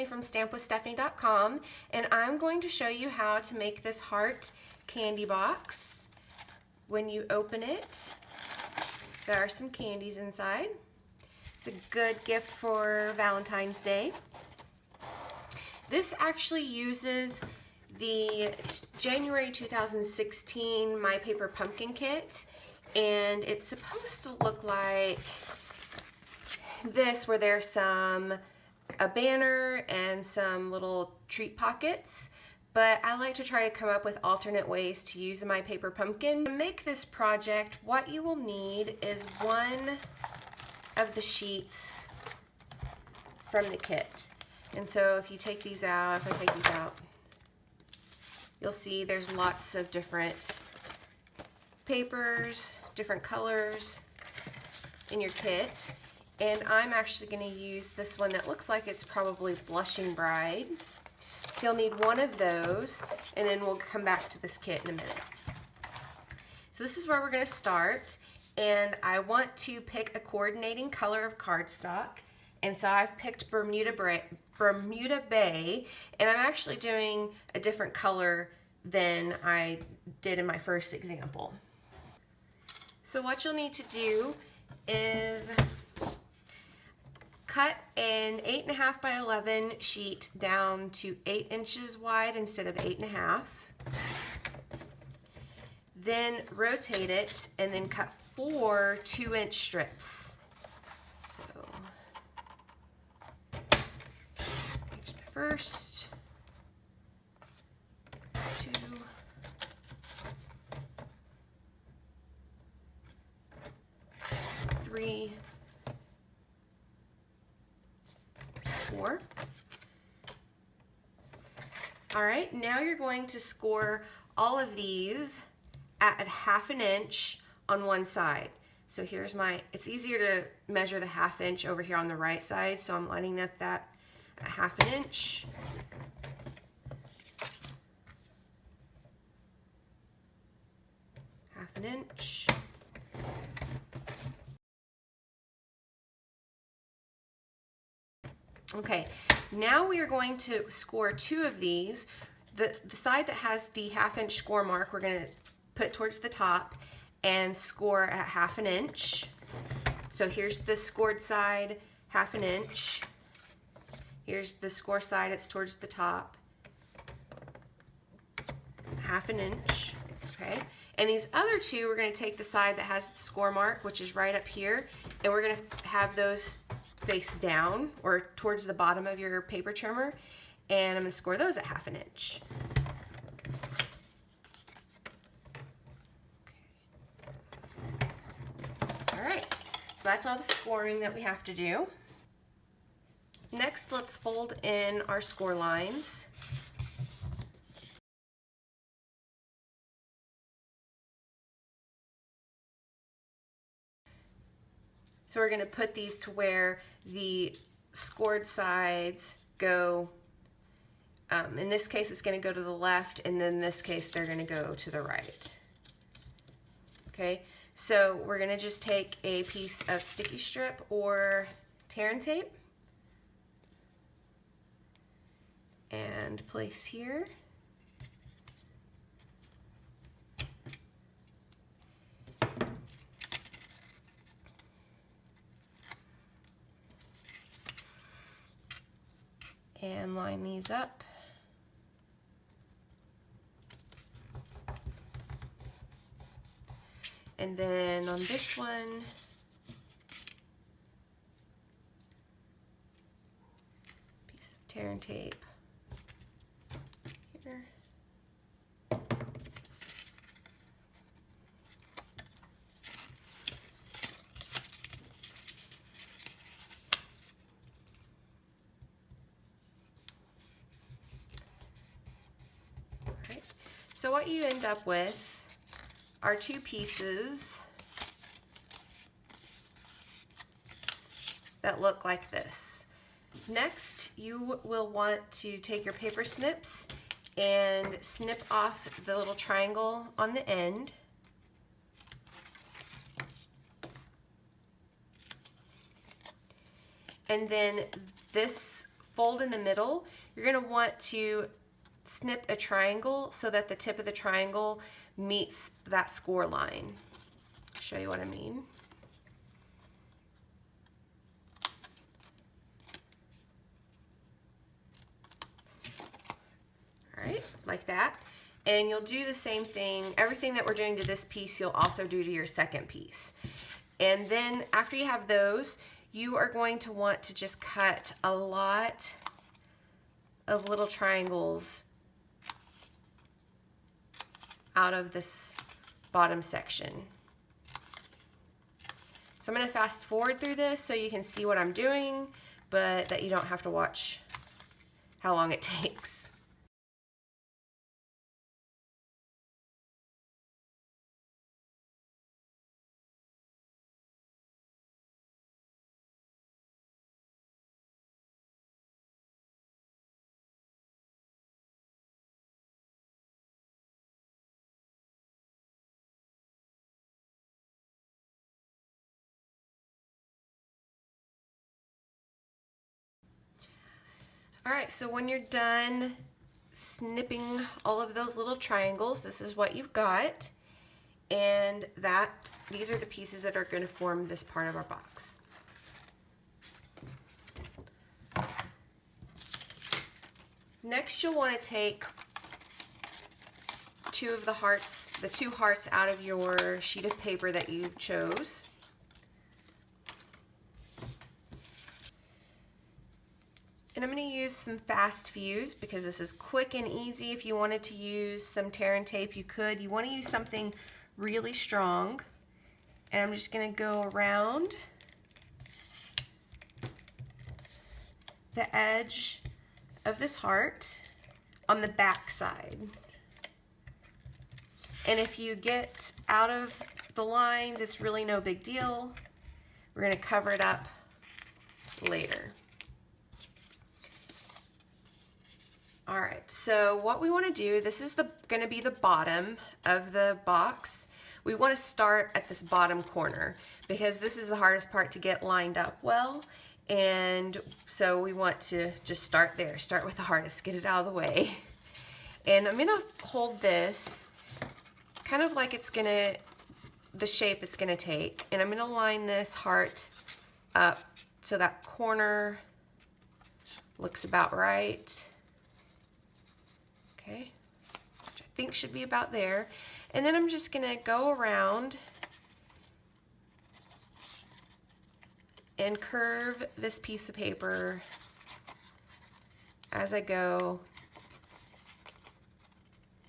from stampwithstephanie.com, and I'm going to show you how to make this heart candy box. When you open it, there are some candies inside. It's a good gift for Valentine's Day. This actually uses the January 2016 My Paper Pumpkin Kit, and it's supposed to look like this, where there's a banner and some little treat pockets, but I like to try to come up with alternate ways to use My Paper Pumpkin. To make this project, what you will need is one of the sheets from the kit. And so if you take these out, if I take these out, you'll see there's lots of different papers, different colors in your kit. And I'm actually going to use this one that looks like it's probably Blushing Bride. So you'll need one of those, and then we'll come back to this kit in a minute. So this is where we're going to start, and I want to pick a coordinating color of cardstock. And so I've picked Bermuda Bay, and I'm actually doing a different color than I did in my first example. So what you'll need to do is cut an 8.5 by 11 sheet down to 8 inches wide instead of 8.5. Then rotate it and then cut 4 2-inch strips. So here's the first, 2, 3, 4. All right, now you're going to score all of these at 1/2 inch on one side. So here's it's easier to measure the 1/2 inch over here on the right side, so I'm lining up that at 1/2 inch. Half an inch. Okay, now we are going to score 2 of these. The side that has the 1/2 inch score mark, we're going to put towards the top and score at 1/2 inch. So here's the scored side, 1/2 inch. Here's the score side, it's towards the top, 1/2 inch. Okay, and these other 2, we're going to take the side that has the score mark, which is right up here, and we're going to have those face down or towards the bottom of your paper trimmer, and I'm going to score those at 1/2 inch. Okay. All right, so that's all the scoring that we have to do. Next, let's fold in our score lines. So we're going to put these to where the scored sides go. In this case, it's going to go to the left, and then in this case, they're going to go to the right. Okay, so we're going to just take a piece of sticky strip or tear and tape and place here. And line these up. And then on this one, piece of tear and tape here. So what you end up with are 2 pieces that look like this. Next, you will want to take your paper snips and snip off the little triangle on the end. And then this fold in the middle, you're going to want to snip a triangle so that the tip of the triangle meets that score line. I'll show you what I mean. All right, like that. And you'll do the same thing. Everything that we're doing to this piece, you'll also do to your second piece. And then after you have those, you are going to want to just cut a lot of little triangles out of this bottom section. So I'm going to fast forward through this so you can see what I'm doing, but that you don't have to watch how long it takes. All right, so when you're done snipping all of those little triangles, this is what you've got. And these are the pieces that are going to form this part of our box. Next, you'll want to take two of the hearts, the two hearts out of your sheet of paper that you chose. And I'm going to use some fast fuse because this is quick and easy. If you wanted to use some tear and tape, you could. You want to use something really strong. And I'm just going to go around the edge of this heart on the back side. And if you get out of the lines, it's really no big deal. We're going to cover it up later. All right, so what we want to do, this is going to be the bottom of the box. We want to start at this bottom corner because this is the hardest part to get lined up well. And so we want to just start there, start with the hardest, get it out of the way. And I'm going to hold this kind of like it's going to, the shape it's going to take. And I'm going to line this heart up so that corner looks about right. Okay, which I think should be about there. And then I'm just going to go around and curve this piece of paper as I go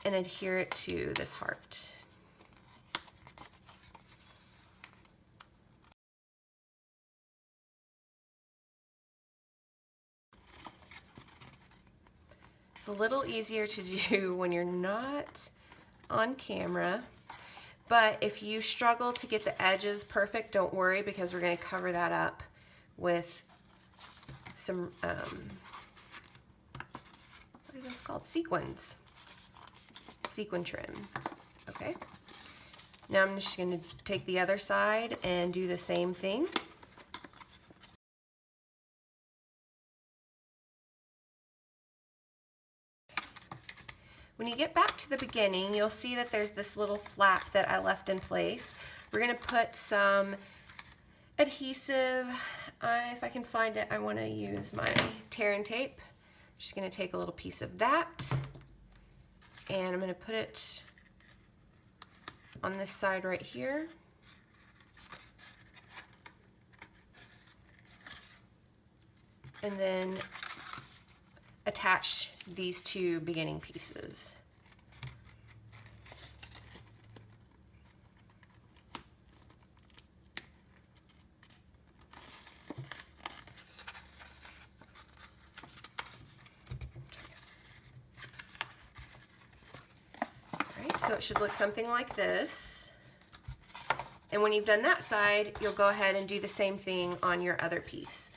and adhere it to this heart. It's a little easier to do when you're not on camera, but if you struggle to get the edges perfect, don't worry because we're going to cover that up with some, what are those called? Sequins. Sequin trim. Okay. Now I'm just going to take the other side and do the same thing. When you get back to the beginning, you'll see that there's this little flap that I left in place. We're going to put some adhesive. If I can find it, I want to use my tear and tape. I'm just going to take a little piece of that and I'm going to put it on this side right here. And then attach these two beginning pieces. Alright, so it should look something like this. And when you've done that side, you'll go ahead and do the same thing on your other piece.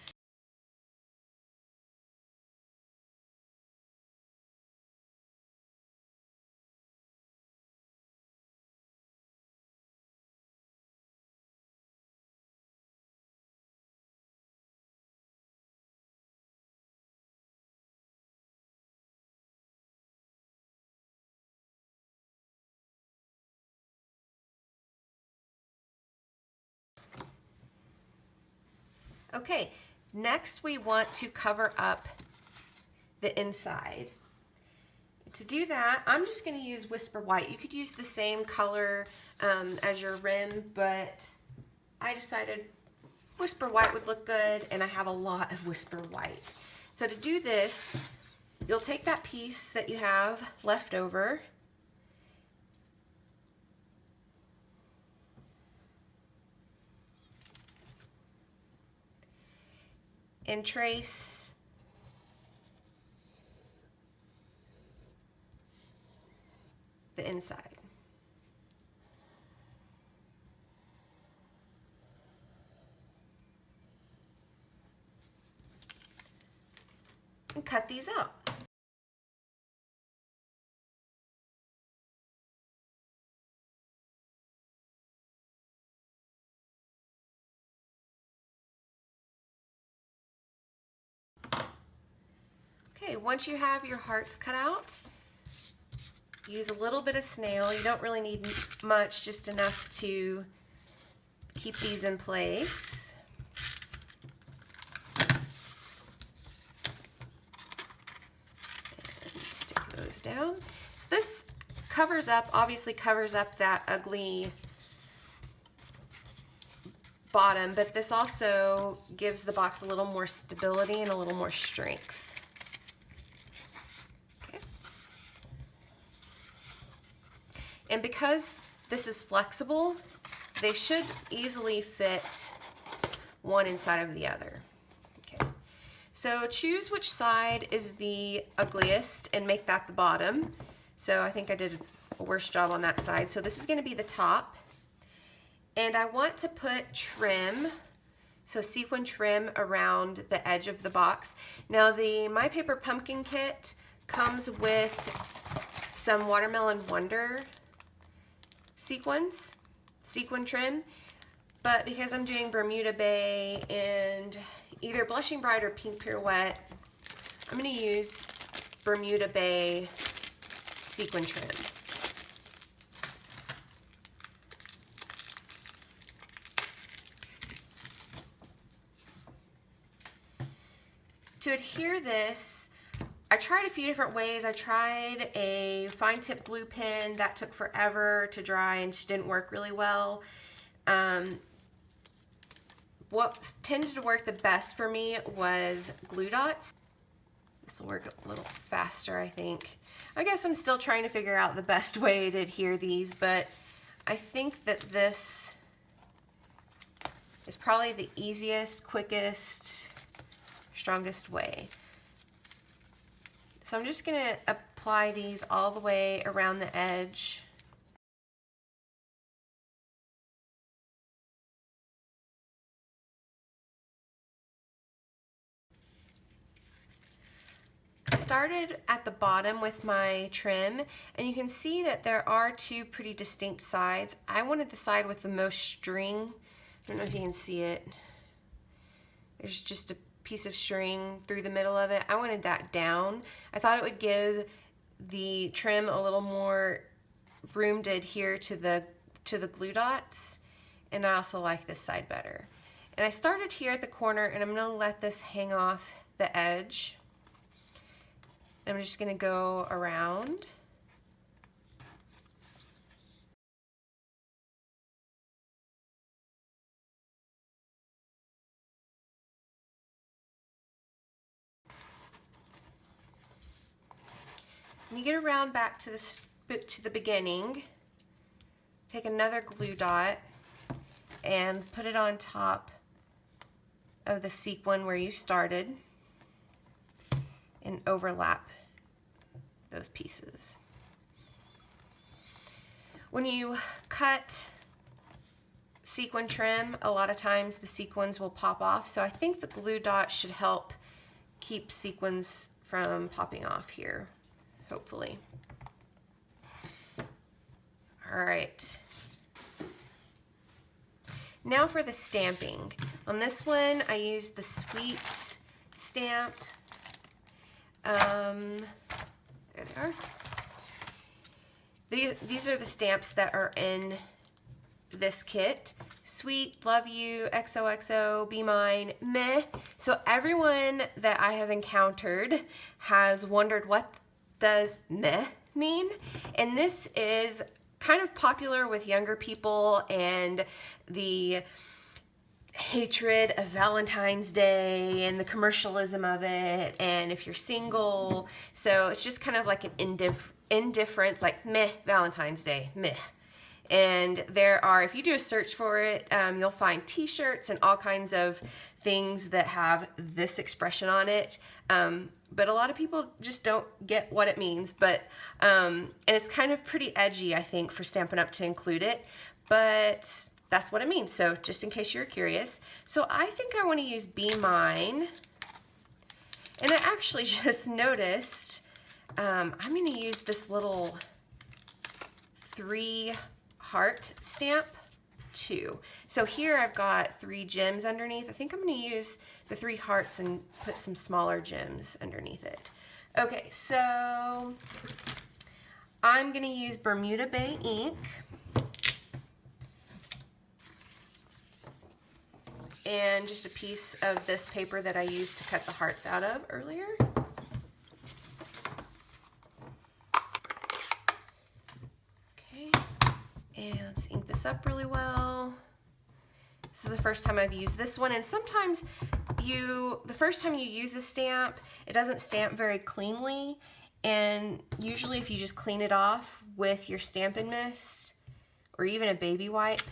Okay, next we want to cover up the inside. To do that, I'm just going to use Whisper White. You could use the same color as your rim, but I decided Whisper White would look good, and I have a lot of Whisper White. So to do this, you'll take that piece that you have left over, and trace the inside. And cut these out. Okay, once you have your hearts cut out, use a little bit of snail. You don't really need much, just enough to keep these in place. And stick those down. So this covers up, obviously covers up that ugly bottom, but this also gives the box a little more stability and a little more strength. Okay. And because this is flexible, they should easily fit one inside of the other. Okay. So choose which side is the ugliest and make that the bottom. So I think I did a worse job on that side. So this is going to be the top. And I want to put trim, so sequin trim around the edge of the box. Now the My Paper Pumpkin kit comes with some Watermelon Wonder sequin trim, but because I'm doing Bermuda Bay and either Blushing Bride or Pink Pirouette, I'm going to use Bermuda Bay sequin trim. To adhere this, I tried a few different ways. I tried a fine tip glue pen. That took forever to dry and just didn't work really well. What tended to work the best for me was glue dots. This will work a little faster, I think. I guess I'm still trying to figure out the best way to adhere these, but I think that this is probably the easiest, quickest, strongest way. So I'm just going to apply these all the way around the edge. Started at the bottom with my trim, and you can see that there are two pretty distinct sides. I wanted the side with the most string. I don't know if you can see it. There's just a piece of string through the middle of it. I wanted that down. I thought it would give the trim a little more room to adhere to the glue dots, and I also like this side better. And I started here at the corner, and I'm going to let this hang off the edge. I'm just going to go around. When you get around back to the beginning, take another glue dot and put it on top of the sequin where you started and overlap those pieces. When you cut sequin trim, a lot of times the sequins will pop off, so I think the glue dot should help keep sequins from popping off here, hopefully. All right. Now for the stamping. On this one, I used the Sweet stamp. There they are. These are the stamps that are in this kit. Sweet, love you, XOXO, be mine, meh. So everyone that I have encountered has wondered, what does meh mean? And this is kind of popular with younger people and the hatred of Valentine's Day and the commercialism of it, and if you're single. So it's just kind of like an indifference, like meh, Valentine's Day, meh. And there are, if you do a search for it, you'll find t-shirts and all kinds of things that have this expression on it. But a lot of people just don't get what it means. But and it's kind of pretty edgy, I think, for Stampin' Up! To include it. But that's what it means. So just in case you're curious. So I think I want to use Be Mine. And I actually just noticed I'm going to use this little 3 heart stamp too. So here I've got 3 gems underneath. I think I'm going to use the 3 hearts and put some smaller gems underneath it. Okay, so I'm going to use Bermuda Bay ink. And just a piece of this paper that I used to cut the hearts out of earlier. Okay, and let's ink this up really well. This is the first time I've used this one, and sometimes the first time you use a stamp, it doesn't stamp very cleanly, and usually if you just clean it off with your Stampin' Mist or even a baby wipe,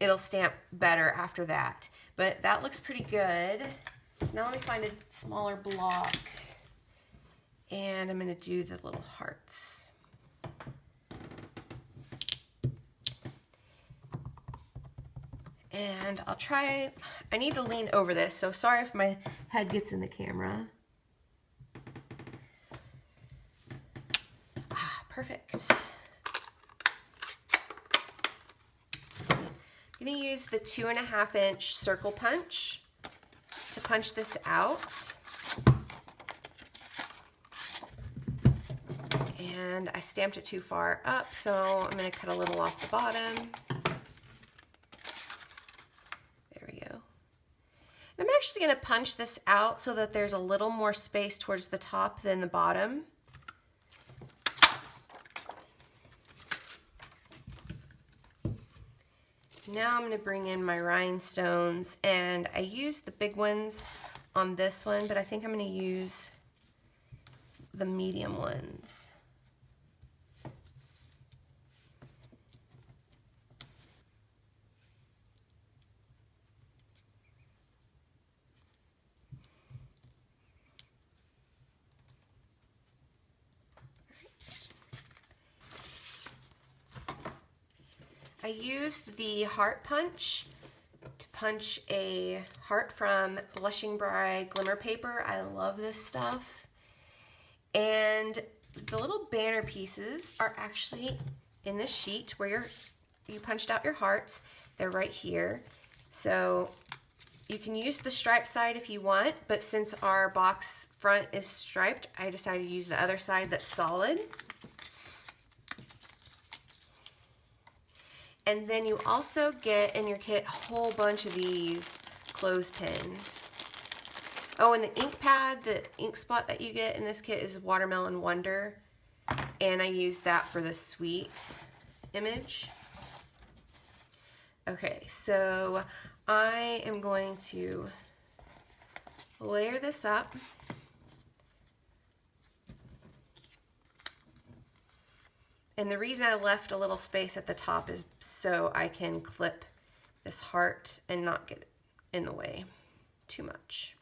it'll stamp better after that. But that looks pretty good. So now let me find a smaller block. And I'm going to do the little hearts. And I'll try, I need to lean over this, so sorry if my head gets in the camera. Perfect. I'm going to use the 2.5-inch circle punch to punch this out. And I stamped it too far up, so I'm going to cut a little off the bottom. There we go. And I'm actually going to punch this out so that there's a little more space towards the top than the bottom. Now I'm going to bring in my rhinestones, and I used the big ones on this one, but I think I'm going to use the medium ones. I used the heart punch to punch a heart from Blushing Bride Glimmer Paper. I love this stuff. And the little banner pieces are actually in this sheet where you punched out your hearts. They're right here. So you can use the striped side if you want, but since our box front is striped, I decided to use the other side that's solid. And then you also get in your kit a whole bunch of these clothespins. Oh, and the ink pad, the ink spot that you get in this kit is Watermelon Wonder. And I use that for the sweet image. Okay, so I am going to layer this up. And the reason I left a little space at the top is so I can clip this heart and not get in the way too much.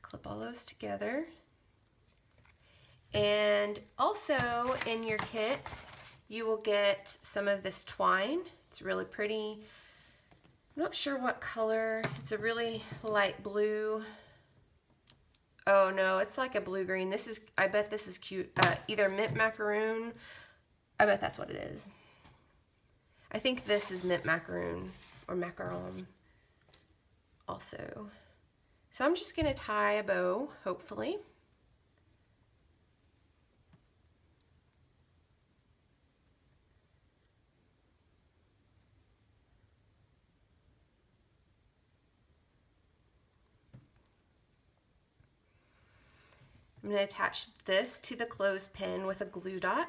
Clip all those together. And also in your kit, you will get some of this twine. It's really pretty. I'm not sure what color. It's a really light blue. Oh no, it's like a blue-green. This is, I bet this is cute. Either mint macaroon. I bet that's what it is. I think this is mint macaroon or macaron also. So I'm just gonna tie a bow, hopefully. I'm going to attach this to the clothespin with a glue dot.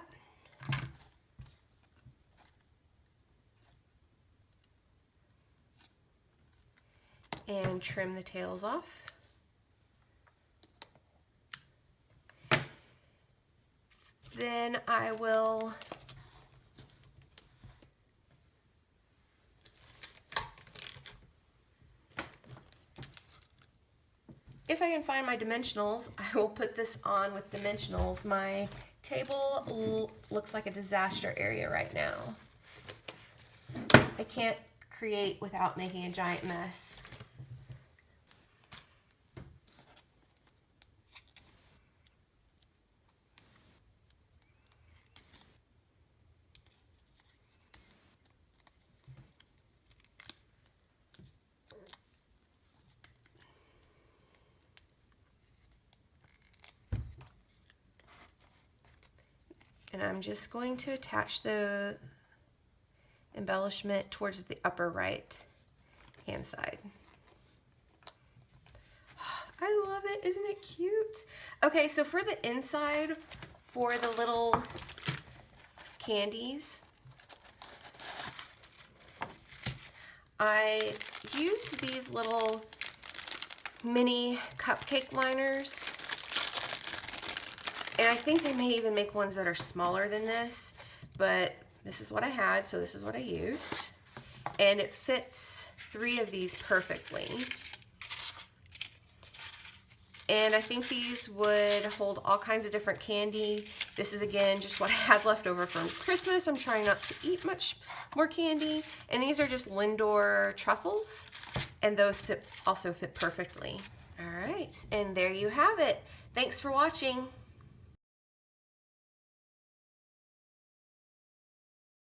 And trim the tails off. Then I will if I can find my dimensionals, I will put this on with dimensionals. My table looks like a disaster area right now. I can't create without making a giant mess. And I'm just going to attach the embellishment towards the upper right hand side. I love it, isn't it cute? Okay, so for the inside, for the little candies, I use these little mini cupcake liners. And I think they may even make ones that are smaller than this, but this is what I had, so this is what I used. And it fits 3 of these perfectly. And I think these would hold all kinds of different candy. This is, again, just what I had left over from Christmas. I'm trying not to eat much more candy. And these are just Lindor truffles, and those also fit perfectly. All right, and there you have it. Thanks for watching.